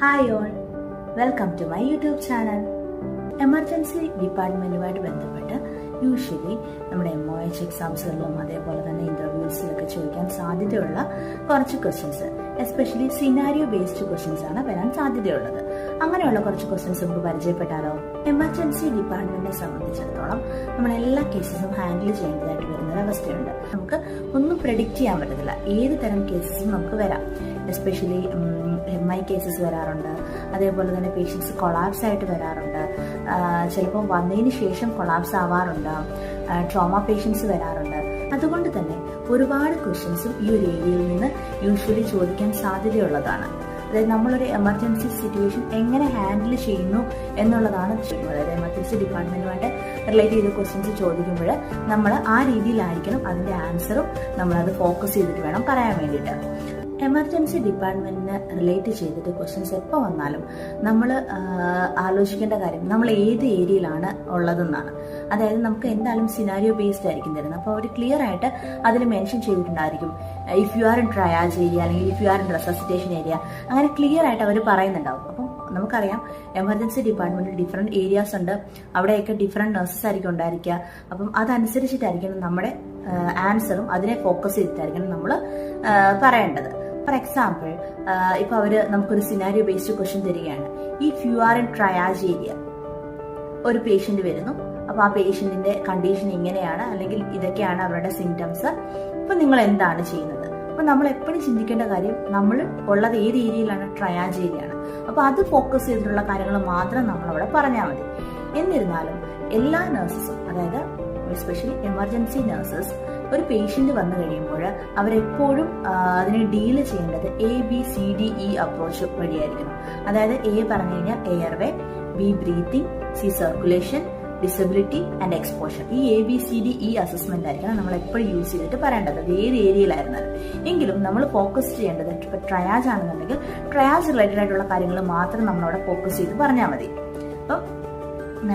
Hi all, welcome to my YouTube channel. Emergency ഡിപ്പാർട്ട്മെന്റുമായിട്ട് ബന്ധപ്പെട്ട് usually നമ്മുടെ MOH എക്സാംസുകളിലും അതേപോലെ തന്നെ ഇന്റർവ്യൂസിലൊക്കെ ചോദിക്കാൻ സാധ്യതയുള്ള കുറച്ച് questions, especially scenario based questions ആണ് വരാൻ സാധ്യതയുള്ളത്. അങ്ങനെയുള്ള കുറച്ച് ക്വസ്റ്റ്യൻസ് നമുക്ക് പരിചയപ്പെട്ടാലോ? എമർജൻസി ഡിപ്പാർട്ട്മെന്റിനെ സംബന്ധിച്ചിടത്തോളം നമ്മൾ എല്ലാ കേസസും ഹാൻഡിൽ ചെയ്യേണ്ടതായിട്ട് വരുന്ന ഒരവസ്ഥയുണ്ട്. നമുക്ക് ഒന്നും പ്രെഡിക്റ്റ് ചെയ്യാൻ പറ്റത്തില്ല. ഏത് തരം കേസസും നമുക്ക് വരാം. എസ്പെഷ്യലി MI കേസസ് വരാറുണ്ട്. അതേപോലെ തന്നെ പേഷ്യൻസ് കൊളാപ്സ് ആയിട്ട് വരാറുണ്ട്. ചിലപ്പോൾ വന്നതിന് ശേഷം കൊളാപ്സ് ആവാറുണ്ട്. ട്രോമ പേഷ്യൻസ് വരാറുണ്ട്. അതുകൊണ്ട് തന്നെ ഒരുപാട് ക്വസ്റ്റ്യൻസും ഈ ഒരു ഏരിയയിൽ നിന്ന് യൂഷ്വലി ചോദിക്കാൻ സാധ്യതയുള്ളതാണ്. അതായത് നമ്മളൊരു എമർജൻസി സിറ്റുവേഷൻ എങ്ങനെ ഹാൻഡിൽ ചെയ്യുന്നു എന്നുള്ളതാണ്. അതായത് എമർജൻസി ഡിപ്പാർട്ട്മെന്റുമായിട്ട് റിലേറ്റ് ചെയ്ത ക്വസ്റ്റ്യൻസ് ചോദിക്കുമ്പോൾ നമ്മൾ ആ രീതിയിലായിരിക്കണം അതിന്റെ ആൻസറും നമ്മളത് ഫോക്കസ് ചെയ്തിട്ട് വേണം പറയാൻ വേണ്ടിയിട്ട്. എമർജൻസി ഡിപ്പാർട്ട്മെന്റിന് റിലേറ്റ് ചെയ്തിട്ട് ക്വസ്റ്റ്യൻസ് എപ്പോൾ വന്നാലും നമ്മൾ ആലോചിക്കേണ്ട കാര്യം നമ്മൾ ഏത് ഏരിയയിലാണ് ഉള്ളതെന്നാണ്. അതായത് നമുക്ക് എന്തായാലും സിനാരിയോ ബേസ്ഡ് ആയിരിക്കും തരുന്നത്. അപ്പോൾ അവർ ക്ലിയർ ആയിട്ട് അതിൽ മെൻഷൻ ചെയ്തിട്ടുണ്ടായിരിക്കും, if you are in triage area അല്ലെങ്കിൽ if you are in resuscitation area, അങ്ങനെ ക്ലിയർ ആയിട്ട് അവർ പറയുന്നുണ്ടാവും. അപ്പം നമുക്കറിയാം എമർജൻസി ഡിപ്പാർട്ട്മെന്റിൽ ഡിഫറെന്റ് ഏരിയാസ് ഉണ്ട്. അവിടെയൊക്കെ ഡിഫറെന്റ് നഴ്സസ് ആയിരിക്കും ഉണ്ടായിരിക്കുക. അപ്പം അതനുസരിച്ചിട്ടായിരിക്കണം നമ്മുടെ ആൻസറും അതിനെ ഫോക്കസ് ചെയ്തിട്ടായിരിക്കണം നമ്മൾ പറയേണ്ടത്. ഫോർ എക്സാമ്പിൾ, ഇപ്പൊ അവര് നമുക്കൊരു സിനാരിയോ ബേസ്ഡ് ക്വസ്റ്റ്യൻ തരികയാണ്. If you are in triage area, ഒരു പേഷ്യന്റ് വരുന്നു. അപ്പൊ ആ പേഷ്യന്റിന്റെ കണ്ടീഷൻ ഇങ്ങനെയാണ്, അല്ലെങ്കിൽ ഇതൊക്കെയാണ് അവരുടെ സിംറ്റംസ്. അപ്പൊ നിങ്ങൾ എന്താണ് ചെയ്യുന്നത്? അപ്പൊ നമ്മൾ എപ്പോഴും ചിന്തിക്കേണ്ട കാര്യം നമ്മൾ ഉള്ളത് ഏത് ഏരിയയിലാണ്? ട്രയാജ് ഏരിയ ആണ്. അപ്പൊ അത് ഫോക്കസ് ചെയ്തിട്ടുള്ള കാര്യങ്ങൾ മാത്രം നമ്മൾ അവിടെ പറഞ്ഞാൽ മതി. എന്നിരുന്നാലും എല്ലാ നഴ്സസും, അതായത് എസ്പെഷ്യലി എമർജൻസി നഴ്സസ്, ഒരു പേഷ്യന്റ് വന്നു കഴിയുമ്പോൾ അവരെപ്പോഴും അതിനെ ഡീൽ ചെയ്യേണ്ടത് ABCDE അപ്രോച്ച് വഴിയായിരിക്കണം. അതായത് A പറഞ്ഞു കഴിഞ്ഞാൽ airway, B breathing, C circulation, disability and exposure. ഈ ABCDE അസസ്മെന്റ് ആയിരിക്കണം നമ്മൾ എപ്പോഴും യൂസ് ചെയ്തിട്ട് പറയേണ്ടത്, അത് ഏത് ഏരിയയിലായിരുന്നാലും. എങ്കിലും നമ്മൾ ഫോക്കസ് ചെയ്യേണ്ടത് ഇപ്പൊ ട്രയാജ് ആണെന്നുണ്ടെങ്കിൽ ട്രയാജ് റിലേറ്റഡ് ആയിട്ടുള്ള കാര്യങ്ങൾ മാത്രം നമ്മളവിടെ ഫോക്കസ് ചെയ്ത് പറഞ്ഞാൽ മതി. അപ്പം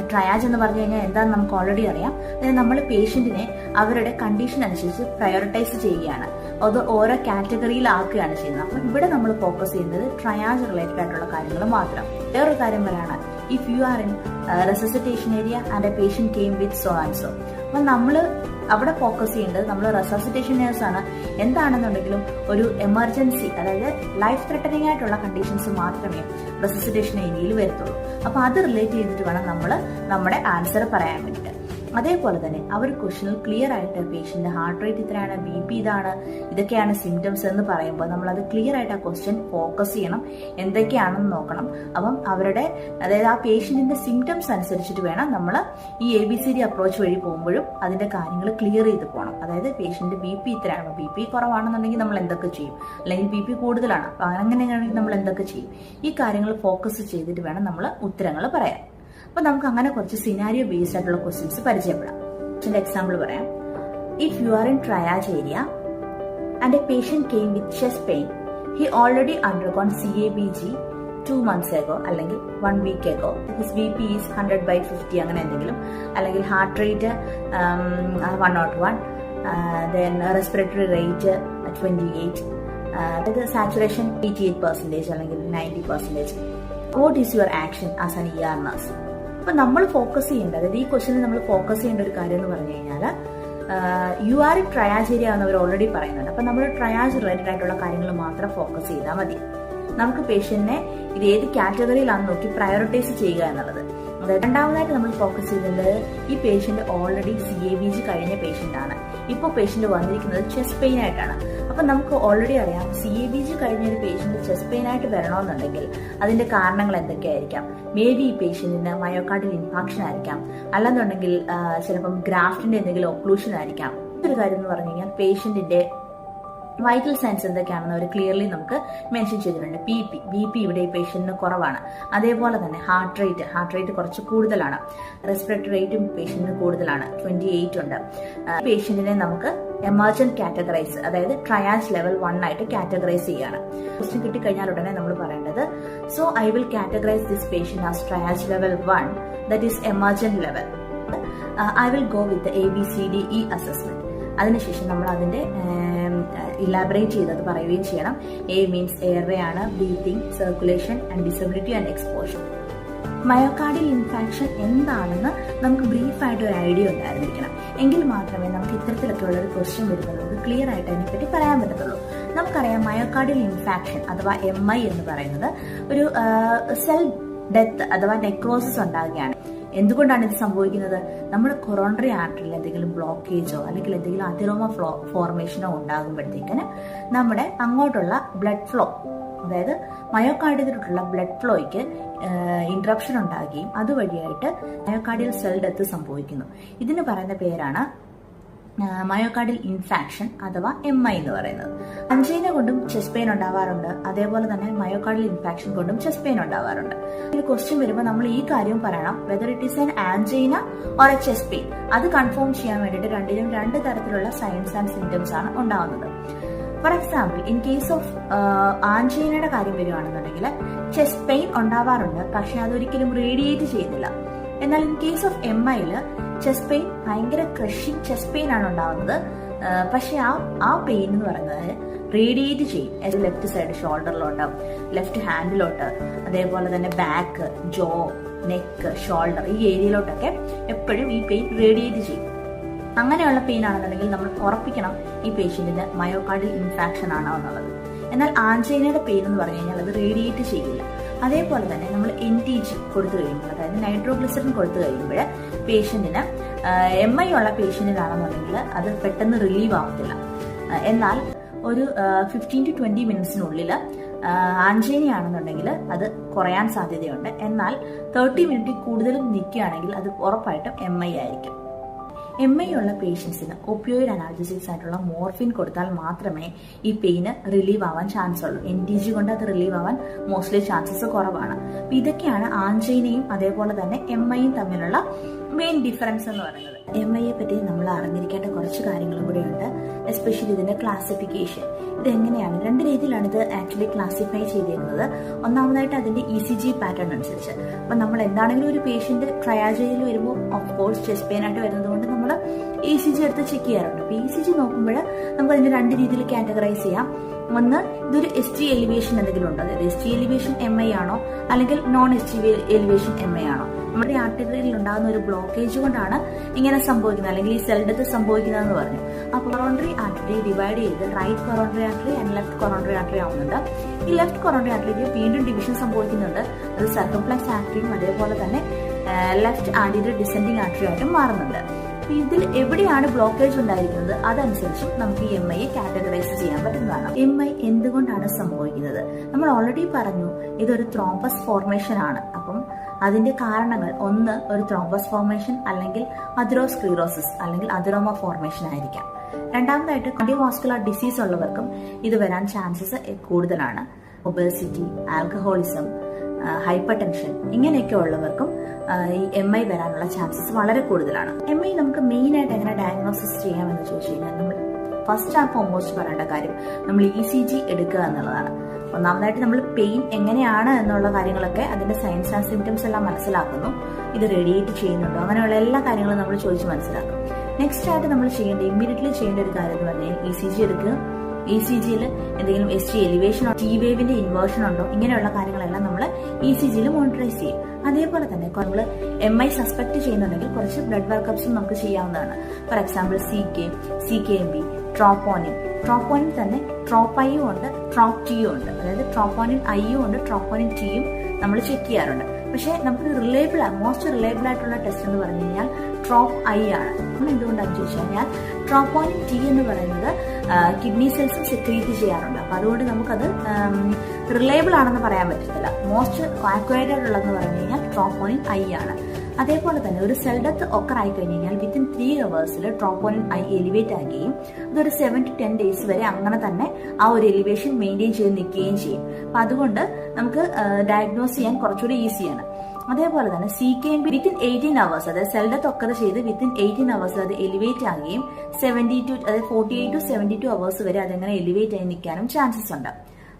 ട്രയാജ് എന്ന് പറഞ്ഞു കഴിഞ്ഞാൽ എന്താണെന്ന് നമുക്ക് ഓൾറെഡി അറിയാം. അതായത് നമ്മൾ പേഷ്യന്റിനെ അവരുടെ കണ്ടീഷൻ അനുസരിച്ച് പ്രയോറിറ്റൈസ് ചെയ്യുകയാണ്, അത് ഓരോ കാറ്റഗറിയിലാക്കുകയാണ് ചെയ്യുന്നത്. അപ്പം ഇവിടെ നമ്മൾ ഫോക്കസ് ചെയ്യുന്നത് ട്രയാജ് റിലേറ്റഡ് ആയിട്ടുള്ള കാര്യങ്ങൾ മാത്രം. വേറൊരു കാര്യം വരാണ്, if you are in resuscitation area and A patient came with so and so. അപ്പം നമ്മൾ അവിടെ ഫോക്കസ് ചെയ്യേണ്ടത് നമ്മൾ റെസസിറ്റേഷൻ നേഴ്സ് ആണ്. എന്താണെന്നുണ്ടെങ്കിലും ഒരു എമർജൻസി, അതായത് ലൈഫ് ത്രെട്ടനിങ് ആയിട്ടുള്ള കണ്ടീഷൻസ് മാത്രമേ റെസസിറ്റേഷൻ ഏരിയയിൽ വരത്തുള്ളൂ. അപ്പൊ അത് റിലേറ്റ് ചെയ്തിട്ട് വേണം നമ്മൾ നമ്മുടെ ആൻസർ പറയാൻ വേണ്ടിയിട്ട്. അതേപോലെ തന്നെ അവർ ക്വസ്റ്റ്യനിൽ ക്ലിയർ ആയിട്ട് പേഷ്യന്റ് ഹാർട്ട് റേറ്റ് ഇത്രയാണ്, BP ഇതാണ്, ഇതൊക്കെയാണ് സിംറ്റംസ് എന്ന് പറയുമ്പോൾ നമ്മൾ അത് ക്ലിയർ ആയിട്ട് ആ ക്വസ്റ്റ്യൻ ഫോക്കസ് ചെയ്യണം, എന്തൊക്കെയാണെന്ന് നോക്കണം. അപ്പം അവരുടെ, അതായത് ആ പേഷ്യന്റിന്റെ സിംറ്റംസ് അനുസരിച്ചിട്ട് വേണം നമ്മൾ ഈ ABCD അപ്രോച്ച് വഴി പോകുമ്പോഴും അതിന്റെ കാര്യങ്ങൾ ക്ലിയർ ചെയ്ത് പോകണം. അതായത് പേഷ്യന്റ് BP ഇത്രയാണ്, BP കുറവാണെന്നുണ്ടെങ്കിൽ നമ്മൾ എന്തൊക്കെ ചെയ്യും, അല്ലെങ്കിൽ BP കൂടുതലാണ്, അപ്പൊ അങ്ങനെയാണെങ്കിൽ നമ്മൾ എന്തൊക്കെ ചെയ്യും, ഈ കാര്യങ്ങൾ ഫോക്കസ് ചെയ്തിട്ട് വേണം നമ്മൾ ഉത്തരങ്ങൾ പറയാൻ. അപ്പൊ നമുക്ക് അങ്ങനെ കുറച്ച് സിനാരിയോ ബേസ്ഡ് ആയിട്ടുള്ള ക്വസ്റ്റ്യൻസ് പരിചയപ്പെടാം. എക്സാമ്പിൾ പറയാം. If you are in triage area and A patient came with chest pain, he already undergone CABG 2 months ago അല്ലെങ്കിൽ 1 week ago, his BP is 100/50 അങ്ങനെ എന്തെങ്കിലും, അല്ലെങ്കിൽ heart rate 101, then respiratory rate 28, അതായത് saturation 88% അല്ലെങ്കിൽ 90%. What is your action as an ER nurse? അപ്പൊ നമ്മൾ focus ചെയ്യേണ്ടത്, അതായത് ഈ ക്വസ്റ്റ്യനിൽ നമ്മൾ ഫോക്കസ് ചെയ്യേണ്ട ഒരു കാര്യം എന്ന് പറഞ്ഞു കഴിഞ്ഞാൽ, U are in triage area എന്ന് അവർ ഓൾറെഡി പറയുന്നുണ്ട്. അപ്പൊ നമ്മൾ ട്രയാജ് റിലേറ്റഡ് ആയിട്ടുള്ള കാര്യങ്ങൾ മാത്രം ഫോക്കസ് ചെയ്താൽ മതി. നമുക്ക് പേഷ്യന്റിനെ ഇത് ഏത് കാറ്റഗറിയിലാണെന്ന് നോക്കി പ്രയോറിറ്റൈസ് ചെയ്യുക എന്നുള്ളത്. അതായത് രണ്ടാമതായിട്ട് നമ്മൾ ഫോക്കസ് ചെയ്തിട്ടുള്ളത്, ഈ പേഷ്യന്റ് ഓൾറെഡി CABG കഴിഞ്ഞ പേഷ്യന്റ് ആണ്, ഇപ്പോൾ പേഷ്യന്റ് വന്നിരിക്കുന്നത് ചെസ്റ്റ് പെയിൻ ആയിട്ടാണ്. അപ്പൊ നമുക്ക് ഓൾറെഡി അറിയാം, CABG കഴിഞ്ഞ ഒരു പേഷ്യന്റ് ചെസ്റ്റ് പെയിൻ ആയിട്ട് വരണമെന്നുണ്ടെങ്കിൽ അതിന്റെ കാരണങ്ങൾ എന്തൊക്കെയായിരിക്കാം? മേ ബി ഈ പേഷ്യന്റിന് മയോകാർഡിയൽ ഇൻഫാക്ഷൻ ആയിരിക്കാം, അല്ലെന്നുണ്ടെങ്കിൽ ചിലപ്പം ഗ്രാഫ്റ്റിന്റെ എന്തെങ്കിലും ഒക്ലൂഷൻ ആയിരിക്കാം. ഒരു കാര്യം എന്ന് പറഞ്ഞു കഴിഞ്ഞാൽ പേഷ്യന്റിന്റെ വൈറ്റൽ സയൻസ് എന്തൊക്കെയാണെന്ന് അവർ ക്ലിയർലി നമുക്ക് മെൻഷൻ ചെയ്തിട്ടുണ്ട്. BP ഇവിടെ ഈ പേഷ്യന്റിന് കുറവാണ്. അതേപോലെ തന്നെ ഹാർട്ട് റേറ്റ് കുറച്ച് കൂടുതലാണ്. റെസ്പിറേറ്ററി റേറ്റും പേഷ്യന്റിന് കൂടുതലാണ്, 28 ഉണ്ട്. പേഷ്യന്റിനെ നമുക്ക് എമർജന്റ് കാറ്റഗറൈസ്, അതായത് ട്രയാജ് ലെവൽ 1 ആയിട്ട് കാറ്റഗറൈസ് ചെയ്യാണ്. ക്വസ്റ്റ്യൻ കിട്ടിക്കഴിഞ്ഞാൽ ഉടനെ നമ്മൾ പറയേണ്ടത്, so I will categorise this patient as triage level 1, that is emergent level. I will go with ABCDE assessment. അതിനുശേഷം നമ്മൾ അതിന്റെ ഇലാബറേറ്റ് ചെയ്തത് പറയുകയും ചെയ്യണം. എ മീൻസ് എയർവേ ആണ്, breathing, circulation and disability and exposure. Myocardial infarction എന്താണെന്ന് നമുക്ക് ബ്രീഫായിട്ട് ഒരു ഐഡിയ ഉണ്ടായിരിക്കണം. എങ്കിൽ മാത്രമേ നമുക്ക് ഇത്തരത്തിലൊക്കെ ഉള്ള ഒരു ക്വസ്റ്റ്യൻ വരുമ്പോൾ നമുക്ക് ക്ലിയർ ആയിട്ട് അതിനെപ്പറ്റി പറയാൻ പറ്റത്തുള്ളൂ. നമുക്കറിയാം മയോകാർഡിയൽ ഇൻഫാക്ഷൻ അഥവാ MI എന്ന് പറയുന്നത് ഒരു സെൽ ഡെത്ത് അഥവാ നെക്രോസിസ് ഉണ്ടാകുകയാണ്. എന്തുകൊണ്ടാണ് ഇത് സംഭവിക്കുന്നത്? നമ്മുടെ കൊറോണറി ആർട്ടറിയിൽ എന്തെങ്കിലും ബ്ലോക്കേജോ അല്ലെങ്കിൽ എന്തെങ്കിലും അതിറോമ ഫോർമേഷനോ ഉണ്ടാകുമ്പോഴത്തേക്കിന് നമ്മുടെ അങ്ങോട്ടുള്ള ബ്ലഡ് ഫ്ലോ, അതായത് മയോകാർഡിയത്തിലോട്ടുള്ള ബ്ലഡ് ഫ്ലോയ്ക്ക് ഇന്ററപ്ഷൻ ഉണ്ടാകുകയും അതുവഴിയായിട്ട് മയോകാർഡിയൽ സെൽ ഡെത്ത് സംഭവിക്കുന്നു. ഇതിന് പറയുന്ന പേരാണ് മയോകാർഡിയൽ ഇൻഫാക്ഷൻ അഥവാ MI എന്ന് പറയുന്നത്. അഞ്ചൈന കൊണ്ടും ചെസ്റ്റ് പെയിൻ ഉണ്ടാവാറുണ്ട്, അതേപോലെ തന്നെ മയോകാർഡിയൽ ഇൻഫാക്ഷൻ കൊണ്ടും ചെസ്റ്റ് പെയിൻ ഉണ്ടാവാറുണ്ട്. ഒരു ക്വസ്റ്റ്യൻ വരുമ്പോൾ നമ്മൾ ഈ കാര്യം പറയണം, whether it is an angina or A chest pain. അത് കൺഫേം ചെയ്യാൻ വേണ്ടിയിട്ട് രണ്ടിലും രണ്ട് തരത്തിലുള്ള സൈൻസ് ആൻഡ് സിംറ്റംസ് ആണ് ഉണ്ടാവുന്നത്. For example, in case of ആൻജൈനയുടെ കാര്യം വരികയാണെന്നുണ്ടെങ്കിൽ ചെസ്റ്റ് പെയിൻ ഉണ്ടാവാറുണ്ട്, പക്ഷെ അതൊരിക്കലും റേഡിയേറ്റ് ചെയ്യുന്നില്ല. എന്നാൽ ഇൻ കേസ് ഓഫ് MIയിൽ ചെസ്റ്റ് പെയിൻ ഭയങ്കര ക്രഷിംഗ് ചെസ്റ്റ് പെയിൻ ആണ് ഉണ്ടാവുന്നത്, പക്ഷെ ആ പെയിൻ എന്ന് പറയുന്നത് റേഡിയേറ്റ് ചെയ്യും. ലെഫ്റ്റ് സൈഡ് ഷോൾഡറിലോട്ട്, ലെഫ്റ്റ് ഹാൻഡിലോട്ട്, അതേപോലെ തന്നെ ബാക്ക്, ജോ, നെക്ക്, ഷോൾഡർ ഈ ഏരിയയിലോട്ടൊക്കെ എപ്പോഴും ഈ പെയിൻ റേഡിയേറ്റ് ചെയ്യും. അങ്ങനെയുള്ള പെയിൻ ആണെന്നുണ്ടെങ്കിൽ നമ്മൾ ഉറപ്പിക്കണം ഈ പേഷ്യന്റിന് മയോകാർഡിയൽ ഇൻഫാക്ഷൻ ആണോ എന്നുള്ളത്. എന്നാൽ ആൻജൈനയുടെ പെയിൻ എന്ന് പറഞ്ഞു കഴിഞ്ഞാൽ അത് റേഡിയേറ്റ് ചെയ്യില്ല. അതേപോലെ തന്നെ നമ്മൾ NTG കൊടുത്തു കഴിയുമ്പോൾ, അതായത് നൈട്രോഗ്ലിസറിൻ കൊടുത്തു കഴിയുമ്പോൾ പേഷ്യന്റിന് MI ഉള്ള പേഷ്യന്റിനാണെന്നുണ്ടെങ്കിൽ അത് പെട്ടെന്ന് റിലീവ് ആവത്തില്ല. എന്നാൽ ഒരു 15 to 20 മിനിറ്റ്സിനുള്ളിൽ ആൻജൈന ആണെന്നുണ്ടെങ്കിൽ അത് കുറയാൻ സാധ്യതയുണ്ട്. എന്നാൽ 30 മിനിറ്റ് കൂടുതലും നിൽക്കുകയാണെങ്കിൽ അത് ഉറപ്പായിട്ടും MI ആയിരിക്കും. MI ഉള്ള പേഷ്യൻസിന് ഒപ്പിയോയിഡ് അനാൽജസിക്സ് ആയിട്ടുള്ള മോർഫിൻ കൊടുത്താൽ മാത്രമേ ഈ പെയിന് റിലീവ് ആവാൻ ചാൻസ് ഉള്ളൂ. NTG കൊണ്ട് അത് റിലീവ് ആവാൻ മോസ്റ്റ്ലി ചാൻസസ് കുറവാണ്. അപ്പൊ ഇതൊക്കെയാണ് ആൻജൈനയും അതേപോലെ തന്നെ MIയും തമ്മിലുള്ള മെയിൻ ഡിഫറൻസ് എന്ന് പറയുന്നത്. MIയെ പറ്റി നമ്മൾ അറിഞ്ഞിരിക്കേണ്ട കുറച്ച് കാര്യങ്ങളും കൂടെയുണ്ട്, എസ്പെഷ്യലി ഇതിന്റെ ക്ലാസിഫിക്കേഷൻ. ഇത് എങ്ങനെയാണ്, രണ്ട് രീതിയിലാണ് ഇത് ആക്ച്വലി ക്ലാസിഫൈ ചെയ്തിരുന്നത്. ഒന്നാമതായിട്ട് അതിന്റെ ECG പാറ്റേൺ അനുസരിച്ച്. അപ്പൊ നമ്മൾ എന്താണെങ്കിലും ഒരു പേഷ്യന്റ് ട്രയാജയിൽ വരുമ്പോൾ ഓഫ് കോഴ്സ് ചെസ്റ്റ് പെയിൻ ആയിട്ട് വരുന്നത് കൊണ്ട് നമ്മൾ ECG എടുത്ത് ചെക്ക് ചെയ്യാറുണ്ട്. അപ്പൊ ECG നോക്കുമ്പോൾ നമുക്ക് അതിന്റെ രണ്ട് രീതിയിൽ കാറ്റഗറൈസ് ചെയ്യാം. ഒന്ന്, ഇതൊരു ST എലിവേഷൻ എന്തെങ്കിലും ഉണ്ടോ, അതായത് ST എലിവേഷൻ MI ആണോ അല്ലെങ്കിൽ നോൺ ST എലിവേഷൻ MI ആണോ. നമ്മുടെ ആർട്ടറിയിൽ ഉണ്ടാകുന്ന ഒരു ബ്ലോക്കേജ് കൊണ്ടാണ് ഇങ്ങനെ സംഭവിക്കുന്നത്, അല്ലെങ്കിൽ ഈ സെൽ ഡെത്ത് സംഭവിക്കുന്നതെന്ന് പറഞ്ഞു. ആ കൊറോണറി ആർട്ടറി ഡിവൈഡ് ചെയ്ത് right coronary artery and left coronary artery ആവുന്നുണ്ട്. ഈ ലെഫ്റ്റ് കൊറോണറി ആർട്ടറിക്ക് വീണ്ടും ഡിവിഷൻ സംഭവിക്കുന്നുണ്ട്. അത് സർക്കംഫ്ലക്സ് ആർട്ടറിയും അതേപോലെ തന്നെ ലെഫ്റ്റ് ആന്റീരിയർ ഡിസെൻഡിങ് ആർട്ടറി ആയിട്ടും മാറുന്നുണ്ട്. ഇതിൽ എവിടെയാണ് ബ്ലോക്കേജ് ഉണ്ടായിരിക്കുന്നത് അതനുസരിച്ചും നമുക്ക് ഈ MIയെ കാറ്റഗറൈസ് ചെയ്യാൻ പറ്റുന്നതാണ്. MI എന്തുകൊണ്ടാണ് സംഭവിക്കുന്നത്? നമ്മൾ ഓൾറെഡി പറഞ്ഞു, ഇതൊരു ത്രോംബസ് ഫോർമേഷൻ ആണ്. അപ്പം അതിന്റെ കാരണങ്ങൾ, ഒന്ന് ഒരു ത്രോംബസ് ഫോർമേഷൻ അല്ലെങ്കിൽ അതിറോസ്ക്ലീറോസിസ് അല്ലെങ്കിൽ അതിറോമ ഫോർമേഷൻ ആയിരിക്കാം. രണ്ടാമതായിട്ട് കാർഡിയോവാസ്കുലർ ഡിസീസ് ഉള്ളവർക്കും ഇത് വരാൻ ചാൻസസ് കൂടുതലാണ്. ഒബേസിറ്റി, ആൽക്കഹോളിസം, ഹൈപ്പർ ടെൻഷൻ ഇങ്ങനെയൊക്കെ ഉള്ളവർക്കും ഈ MI വരാനുള്ള ചാൻസസ് വളരെ കൂടുതലാണ്. MI നമുക്ക് മെയിൻ ആയിട്ട് എങ്ങനെ ഡയഗ്നോസിസ് ചെയ്യാമെന്ന് ചോദിച്ചു കഴിഞ്ഞാൽ നമ്മൾ ഫസ്റ്റ് ആൻഡ് ഫോർമോസ്റ്റ് പറയേണ്ട കാര്യം നമ്മൾ ECG എടുക്കുക എന്നുള്ളതാണ്. ഒന്നാമതായിട്ട് നമ്മൾ പെയിൻ എങ്ങനെയാണ് എന്നുള്ള കാര്യങ്ങളൊക്കെ അതിന്റെ സൈൻസ് ആൻഡ് സിംറ്റംസ് എല്ലാം മനസ്സിലാക്കുന്നു. ഇത് റേഡിയേറ്റ് ചെയ്യുന്നുണ്ടോ, അങ്ങനെയുള്ള എല്ലാ കാര്യങ്ങളും നമ്മൾ ചോദിച്ച് മനസ്സിലാക്കും. നെക്സ്റ്റ് ആയിട്ട് നമ്മൾ ഇമ്മീഡിയറ്റ്ലി ചെയ്യേണ്ട ഒരു കാര്യം എന്ന് പറഞ്ഞാൽ ECG എടുക്കുക. ECGയിൽ എന്തെങ്കിലും ST എലിവേഷൻ, T വേവിന്റെ ഇൻവേർഷൻ ഉണ്ടോ, ഇങ്ങനെയുള്ള കാര്യങ്ങളെല്ലാം നമ്മൾ ECGയിൽ മോണിറ്ററൈസ് ചെയ്യും. അതേപോലെ തന്നെ നമ്മൾ MI സസ്പെക്ട് ചെയ്യുന്നുണ്ടെങ്കിൽ കുറച്ച് ബ്ലഡ് വർക്കപ്സും നമുക്ക് ചെയ്യാവുന്നതാണ്. For example CKMB, troponin. Troponin തന്നെ ട്രോപ്പ്-ഐയും ഉണ്ട്, ട്രോപ്പ്-ടിയും ഉണ്ട്. അതായത് ട്രോപ്പോണിൻ ഐയും ഉണ്ട്, ട്രോപ്പോണിൻ ടിയും നമ്മൾ ചെക്ക് ചെയ്യാറുണ്ട്. പക്ഷെ നമുക്ക് മോസ്റ്റ് റിലയബിൾ ആയിട്ടുള്ള ടെസ്റ്റ് എന്ന് പറഞ്ഞു കഴിഞ്ഞാൽ ട്രോപ്പ്-ഐ ആണ്. എന്തുകൊണ്ടാണെന്ന് ചോദിച്ചു കഴിഞ്ഞാൽ ട്രോപ്പോണിൻ ടി എന്ന് പറയുന്നത് കിഡ്നി സെൽസും സെക്രീറ്റ് ചെയ്യാറുണ്ട്. അപ്പൊ അതുകൊണ്ട് നമുക്കത് റിലയബിൾ ആണെന്ന് പറയാൻ പറ്റത്തില്ല. മോസ്റ്റ് ആക്യുറേറ്റ് ആയിട്ടുള്ളതെന്ന് പറഞ്ഞു കഴിഞ്ഞാൽ ട്രോപ്പോണിൻ ഐ ആണ്. അതേപോലെ തന്നെ ഒരു സെൽ ഡെത്ത് ഒക്കെ ആയി കഴിഞ്ഞ് കഴിഞ്ഞാൽ within 3 hours troponin I elevate ആകുകയും അതൊരു 7 to 10 days വരെ അങ്ങനെ തന്നെ ആ ഒരു എലിവേഷൻ മെയിൻറ്റെയിൻ ചെയ്ത് നിൽക്കുകയും ചെയ്യും. അപ്പൊ അതുകൊണ്ട് നമുക്ക് ഡയഗ്നോസ് ചെയ്യാൻ കുറച്ചുകൂടി ഈസിയാണ്. അതേപോലെ തന്നെ CKMB വിത്തിൻ 18 hours, അതായത് സെൽ ഡെത്ത് ഒക്കെ ചെയ്ത് വിത്തിൻ 18 hours അത് എലിവേറ്റ് ആകുകയും 48 to 72 hours വരെ അതെങ്ങനെ എലിവേറ്റ് ആയി നിൽക്കാനും ചാൻസസ് ഉണ്ട്.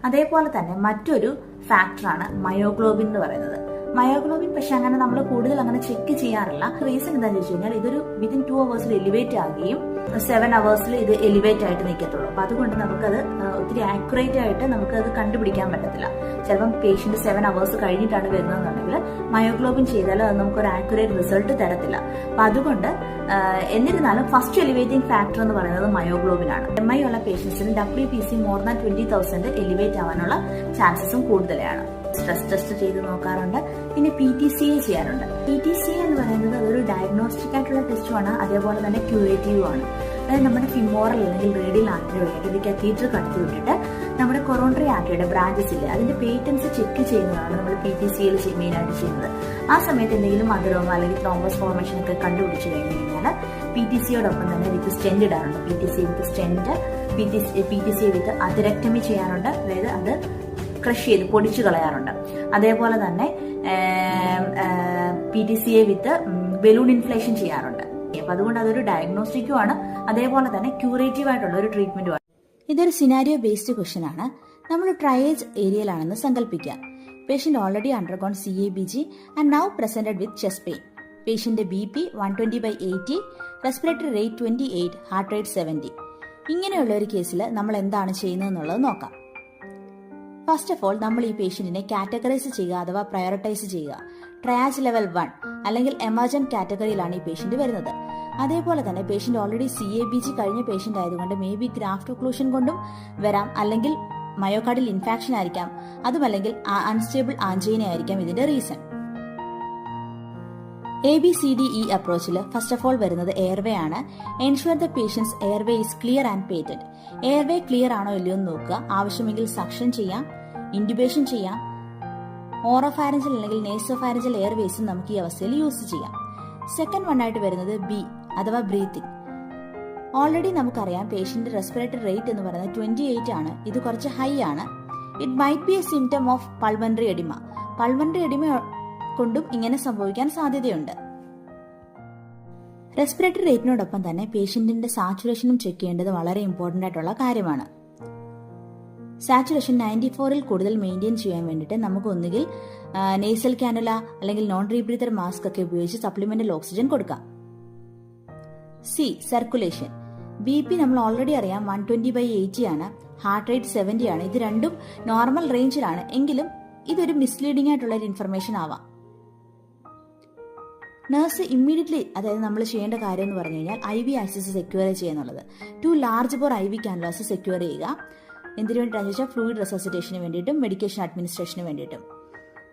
അതേപോലെ തന്നെ മറ്റൊരു ഫാക്ടറാണ് മയോഗ്ലോബിൻ എന്ന് പറയുന്നത്. മയോഗ്ലോബിൻ പക്ഷെ അങ്ങനെ നമ്മൾ കൂടുതൽ അങ്ങനെ ചെക്ക് ചെയ്യാറില്ല. റീസൺ എന്താണെന്ന് വെച്ച് കഴിഞ്ഞാൽ ഇതൊരു വിത്തിൻ 2 hours എലിവേറ്റ് ആകുകയും 7 hours ഇത് എലിവേറ്റ് ആയിട്ട് നിൽക്കത്തുള്ളൂ. അപ്പൊ അതുകൊണ്ട് നമുക്കത് ഒത്തിരി ആക്യുറേറ്റ് ആയിട്ട് നമുക്കത് കണ്ടുപിടിക്കാൻ പറ്റത്തില്ല. ചിലപ്പം പേഷ്യന്റ് 7 hours കഴിഞ്ഞിട്ടാണ് വരുന്നതെന്നുണ്ടെങ്കിൽ മയോഗ്ലോബിൻ ചെയ്താൽ അത് നമുക്കൊരു ആക്യുറേറ്റ് റിസൾട്ട് തരത്തില്ല. അപ്പൊ അതുകൊണ്ട് എന്നിരുന്നാലും ഫസ്റ്റ് എലിവേറ്റിംഗ് ഫാക്ടർ എന്ന് പറയുന്നത് മയോഗ്ലോബിൻ ആണ്. MI ഉള്ള പേഷ്യൻസിന് WBC മോർ ദാൻ 20,000 എലിവേറ്റ് ആവാനുള്ള ചാൻസസും കൂടുതലാണ്. സ്ട്രെസ് ടെസ്റ്റ് ചെയ്ത് നോക്കാറുണ്ട്. പിന്നെ PTCA ചെയ്യാറുണ്ട്. PTCA എന്ന് പറയുന്നത് അതൊരു ഡയഗ്നോസ്റ്റിക് ആയിട്ടുള്ള ടെസ്റ്റുമാണ്, അതേപോലെ തന്നെ ക്യൂറേറ്റീവും ആണ്. അതായത് നമ്മുടെ ഫിമോറൽ അല്ലെങ്കിൽ റേഡിയൽ ആർട്ടറി വഴിയായിട്ട് ഇത് കത്തീറ്റർ കടത്തി വിട്ടിട്ട് നമ്മുടെ കൊറോണറി ആർട്ടറിയുടെ ബ്രാഞ്ചസ് ഇല്ലേ അതിന്റെ പേറ്റൻസ് ചെക്ക് ചെയ്യുന്നതാണ് നമ്മൾ PTCA മെയിൻ ആയിട്ട് ചെയ്യുന്നത്. ആ സമയത്ത് എന്തെങ്കിലും മധുരമോ അല്ലെങ്കിൽ ത്രോംബോസ് ഫോർമേഷൻ ഒക്കെ കണ്ടുപിടിച്ചു കഴിഞ്ഞു കഴിഞ്ഞാൽ PTCയോടൊപ്പം തന്നെ വിത്ത് സ്റ്റെന്റ് ഇടാറുണ്ട്. PTCA വിത്ത് സ്റ്റെന്റ്, PTCA വിത്ത് അതിരക്ടമി ചെയ്യാറുണ്ട്. അതായത് അത് ക്രഷ് ചെയ്ത് പൊടിച്ചു കളയാറുണ്ട്. അതേപോലെ തന്നെ PTCA വിത്ത് ബലൂൺ ഇൻഫ്ലേഷൻ ചെയ്യാറുണ്ട്. അപ്പൊ അതുകൊണ്ട് അതൊരു ഡയഗ്നോസ്റ്റിക്കും ആണ്, അതേപോലെ തന്നെ ക്യൂറേറ്റീവ് ആയിട്ടുള്ള ഒരു ട്രീറ്റ്മെന്റും ആണ്. ഇതൊരു സിനാരിയോ ബേസ്ഡ് ക്വസ്റ്റ്യൻ ആണ്. നമ്മൾ ട്രയേജ് ഏരിയയിലാണെന്ന് സങ്കല്പിക്കാം. Patient already undergone CABG and now presented with chest pain. Patient BP 120/80, respiratory rate 28, heart rate 70. ഇങ്ങനെയുള്ള ഒരു കേസിൽ നമ്മൾ എന്താണ് ചെയ്യുന്നതെന്നുള്ളത് നോക്കാം. ഫസ്റ്റ് ഓഫ് ഓൾ നമ്മൾ ഈ പേഷ്യന്റിനെ കാറ്റഗറൈസ് ചെയ്യുക അഥവാ പ്രയോറിറ്റൈസ് ചെയ്യുക. ട്രയാജ് ലെവൽ 1 അല്ലെങ്കിൽ എമർജന്റ് കാറ്റഗറിയിലാണ് ഈ പേഷ്യന്റ് വരുന്നത്. അതേപോലെ തന്നെ പേഷ്യന്റ് ഓൾറെഡി CABG കഴിഞ്ഞ പേഷ്യന്റ് ആയതുകൊണ്ട് മേ ബി ഗ്രാഫ്റ്റ് ഒക്ലൂഷൻ കൊണ്ടും വരാം, അല്ലെങ്കിൽ മയോകാർഡിൽ ഇൻഫാക്ഷൻ ആയിരിക്കാം, അതുമല്ലെങ്കിൽ അൺസ്റ്റേബിൾ ആൻജൈന ആയിരിക്കാം ഇതിന്റെ റീസൺ. ABCDE അപ്രോച്ചിൽ ഫസ്റ്റ് ഓഫ് ഓൾ വരുന്നത് എയർവേ ആണ്. Ensure the patient's airway is clear and patent. Airway clear ആണോ ഇല്ലയോ എന്ന് നോക്കുക. ആവശ്യമെങ്കിൽ സക്ഷൻ ചെയ്യാം, ഇൻഡ്യൂബേഷൻ ചെയ്യാം. ഓറോഫാരഞ്ചൽ അല്ലെങ്കിൽ നേസോഫാരഞ്ചൽ എയർവേസും നമുക്ക് ഈ അവസ്ഥയിൽ യൂസ് ചെയ്യാം. സെക്കൻഡ് വൺ ആയിട്ട് വരുന്നത് B അഥവാ ബ്രീത്തിങ്. ഓൾറെഡി നമുക്കറിയാം പേഷ്യന്റ് റെസ്പിറേറ്ററി റേറ്റ് എന്ന് പറയുന്നത് 28 ആണ്. ഇത് കുറച്ച് ഹൈ ആണ്. It might be A symptom of pulmonary oedema. Pulmonary oedema കൊണ്ടും ഇങ്ങനെ സംഭവിക്കാൻ സാധ്യതയുണ്ട്. റെസ്പിറേറ്ററി റേറ്റിനോടൊപ്പം തന്നെ പേഷ്യന്റിന്റെ സാച്ചുറേഷനും ചെക്ക് ചെയ്യേണ്ടത് വളരെ ഇമ്പോർട്ടന്റ് ആയിട്ടുള്ള കാര്യമാണ്. സാച്ചുറേഷൻ 94ൽ കൂടുതൽ മെയിൻറ്റെയിൻ ചെയ്യാൻ വേണ്ടിയിട്ട് നമുക്ക് ഒന്നുകിൽ നേസൽ കാനുല അല്ലെങ്കിൽ നോൺ റീബ്രീതർ മാസ്ക് ഒക്കെ ഉപയോഗിച്ച് സപ്ലിമെന്റൽ ഓക്സിജൻ കൊടുക്കാം. C circulation. BP നമ്മൾ ഓൾറെഡി അറിയാം 120/80 ആണ്, ഹാർട്ട് റേറ്റ് 70 ആണ്. ഇത് രണ്ടും നോർമൽ റേഞ്ചിലാണ്, എങ്കിലും ഇതൊരു മിസ്ലീഡിംഗ് ആയിട്ടുള്ള ഒരു ഇൻഫർമേഷൻ ആവാം. നഴ്സ് ഇമ്മീഡിയറ്റ്ലി, അതായത് നമ്മൾ ചെയ്യേണ്ട കാര്യം എന്ന് പറഞ്ഞു കഴിഞ്ഞാൽ IV ആക്സസ് സെക്യൂർ ചെയ്യുന്നുള്ളത്. 2 large bore IV cannulas secure ചെയ്യുക. എന്തിനു വേണ്ടിയിട്ടാണെന്ന് വെച്ചാൽ ഫ്ലൂയിഡ് റെസസിറ്റേഷന് വേണ്ടിയിട്ടും മെഡിക്കേഷൻ അഡ്മിനിസ്ട്രേഷന് വേണ്ടിയിട്ടും.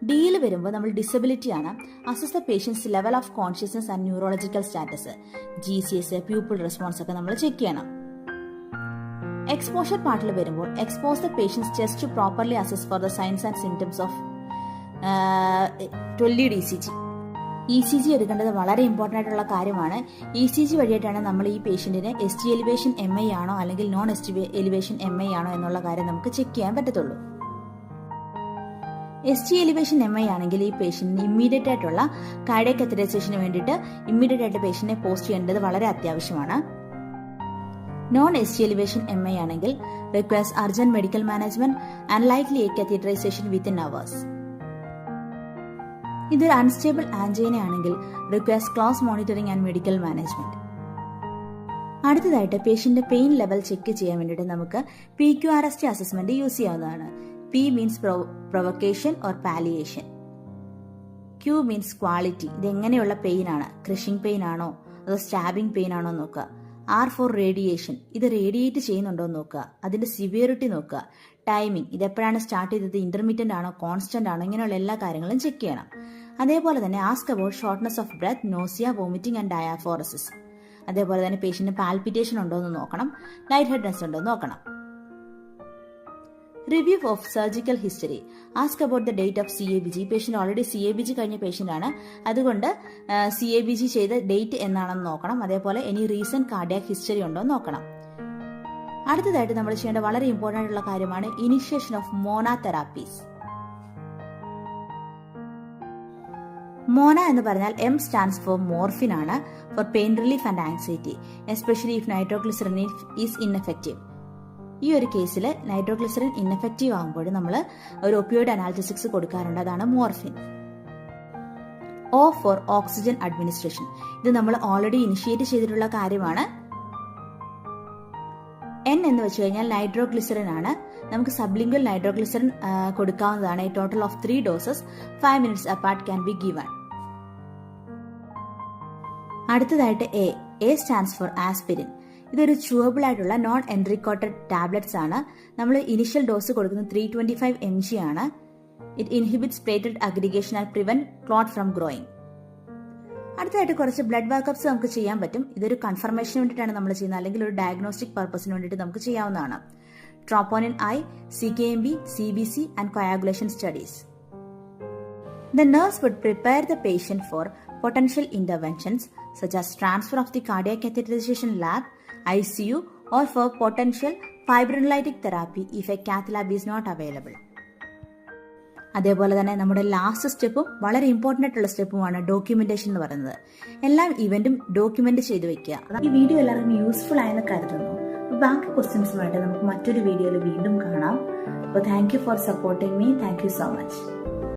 ഡിയിൽ വരുമ്പോൾ നമ്മൾ ഡിസബിലിറ്റി ആണ്. Assess the patients level of consciousness and neurological status, GCS, pupil response ഒക്കെ നമ്മൾ ചെക്ക് ചെയ്യണം. എക്സ്പോഷർ പാർട്ടിൽ വരുമ്പോൾ expose the patients just to properly assess for the signs and symptoms of 12 lead ECG. ECG എടുക്കേണ്ടത് വളരെ important ആയിട്ടുള്ള കാര്യമാണ്. ECG വഴിയായിട്ടാണ് നമ്മൾ ഈ പേഷ്യന്റിന് ST എലിവേഷൻ MI ആണോ അല്ലെങ്കിൽ നോൺ ST എലിവേഷൻ MI ആണോ എന്നുള്ള കാര്യം നമുക്ക് ചെക്ക് ചെയ്യാൻ പറ്റത്തുള്ളൂ. ST എലിവേഷൻ MI ആണെങ്കിൽ ഈ പേഷ്യന്റിന് ഇമ്മീഡിയറ്റ് ആയിട്ടുള്ള കാർഡിയക് കത്തറൈസേഷന് വേണ്ടിയിട്ട് ഇമ്മീഡിയറ്റ് ആയിട്ട് പേഷ്യന്റിനെ പോസ്റ്റ് ചെയ്യേണ്ടത് വളരെ അത്യാവശ്യമാണ്. നോൺ ST എലിവേഷൻ MI ആണെങ്കിൽ requires urgent medical management and likely a catheterization within hours. ഇതൊരു അൺസ്റ്റേബിൾ ആൻജൈന ആണെങ്കിൽ requires close monitoring and medical management. അടുത്തതായിട്ട് പേഷ്യന്റ് പെയിൻ ലെവൽ ചെക്ക് ചെയ്യാൻ വേണ്ടിയിട്ട് നമുക്ക് PQRST അസസ്മെന്റ് യൂസ് ചെയ്യാവുന്നതാണ്. P means provocation or palliation. Q means quality. ഇത് എങ്ങനെയുള്ള pain ആണ്, ക്രഷിംഗ് പെയിൻ ആണോ അതോ സ്റ്റാബിംഗ് പെയിൻ ആണോ നോക്കുക. R for radiation. ഇത് റേഡിയേറ്റ് ചെയ്യുന്നുണ്ടോ എന്ന് നോക്കുക. അതിന്റെ സിവിയറിറ്റി നോക്കുക. ടൈമിംഗ്, ഇത് എപ്പോഴാണ് സ്റ്റാർട്ട് ചെയ്തത്, ഇന്റർമീഡിയന്റ് ആണോ കോൺസ്റ്റന്റ് ആണോ, ഇങ്ങനെയുള്ള എല്ലാ കാര്യങ്ങളും ചെക്ക് ചെയ്യണം. അതേപോലെ തന്നെ ask about shortness of breath, nausea, vomiting and diaphoresis. അതേപോലെ തന്നെ പേഷ്യന്റ് പാൽപിറ്റേഷൻ ഉണ്ടോ എന്ന് നോക്കണം, ലൈറ്റ് ഹെഡ്നെസ് ഉണ്ടോ എന്ന് നോക്കണം. Review of surgical history. Ask about the date of CABG. Patient already CABG കഴിഞ്ഞ പേഷ്യന്റ് ആണ്, അതുകൊണ്ട് CABG ചെയ്ത ഡേറ്റ് എന്നാണെന്ന് നോക്കണം. അതേപോലെ ഇനി റീസെന്റ് കാർഡിയാക് ഹിസ്റ്ററി ഉണ്ടോ എന്ന് നോക്കണം. അടുത്തതായിട്ട് നമ്മൾ ചെയ്യേണ്ട വളരെ ഇമ്പോർട്ടൻ്റ് ആയിട്ടുള്ള കാര്യമാണ് ഇനിഷ്യേഷൻ ഓഫ് മോണ തെറാപ്പീസ്. മോണ എന്ന് പറഞ്ഞാൽ M സ്റ്റാൻഡ്സ് ഫോർ മോർഫിൻ ആണ്, for pain relief and anxiety, especially if nitroglycerin is ineffective. ഈ ഒരു കേസിൽ നൈട്രോഗ്ലിസറിൻ ഇൻഎഫക്റ്റീവ് ആകുമ്പോൾ നമ്മൾ ഒരു ഒപ്പിയോയിഡ് അനാൽജസിക്സ് കൊടുക്കാറുണ്ട്, അതാണ് morphine. O for oxygen administration. ഇത് നമ്മൾ ഓൾറെഡി ഇനിഷ്യേറ്റ് ചെയ്തിട്ടുള്ള കാര്യമാണ്. N എന്ന് വെച്ച് കഴിഞ്ഞാൽ നൈട്രോഗ്ലിസറിൻ ആണ്. നമുക്ക് സബ്ലിംഗ്വൽ നൈട്രോഗ്ലിസറിൻ കൊടുക്കാവുന്നതാണ്. A total of 3 doses 5 minutes apart can be given. അടുത്തതായിട്ട് A stands for aspirin. ഇതൊരു ച്യൂവബിൾ ആയിട്ടുള്ള നോൺ എൻട്രിക്കോട്ടഡ് ടാബ്ലറ്റ്സ് ആണ്. നമ്മൾ ഇനിഷ്യൽ ഡോസ് കൊടുക്കുന്നത് 325 mg ആണ്. It inhibits platelet aggregation and prevent clot from growing. അടുത്തതായിട്ട് കുറച്ച് ബ്ലഡ് വർക്കപ്സ് നമുക്ക് ചെയ്യാൻ പറ്റും. ഇതൊരു കൺഫർമേഷന് വേണ്ടിയിട്ടാണ് നമ്മൾ ചെയ്യുന്നത്, അല്ലെങ്കിൽ ഒരു ഡയഗ്നോസ്റ്റിക് പർപ്പസിന് വേണ്ടിയിട്ട് നമുക്ക് ചെയ്യാവുന്നതാണ്. Troponin I, CKMB, CBC and coagulation studies. The nurse would prepare the patient for potential interventions such as transfer of the cardiac catheterization lab, ICU, or for potential fibrinolytic therapy if a cath lab is not available. അതേപോലെ തന്നെ നമ്മുടെ last സ്റ്റെപ്പും വളരെ important ആയിട്ടുള്ള സ്റ്റെപ്പുമാണ് documentation എന്ന് പറയുന്നത്. എല്ലാ ഇവന്റും document ചെയ്ത് വെക്കുക. ഈ വീഡിയോ എല്ലാവർക്കും യൂസ്ഫുൾ ആയെന്ന് കരുതുന്നു. ബാക്കി ക്വസ്റ്റ്യൻസുമായിട്ട് നമുക്ക് മറ്റൊരു വീഡിയോയിൽ വീണ്ടും കാണാം. അപ്പോൾ thank you for supporting me. Thank you so much.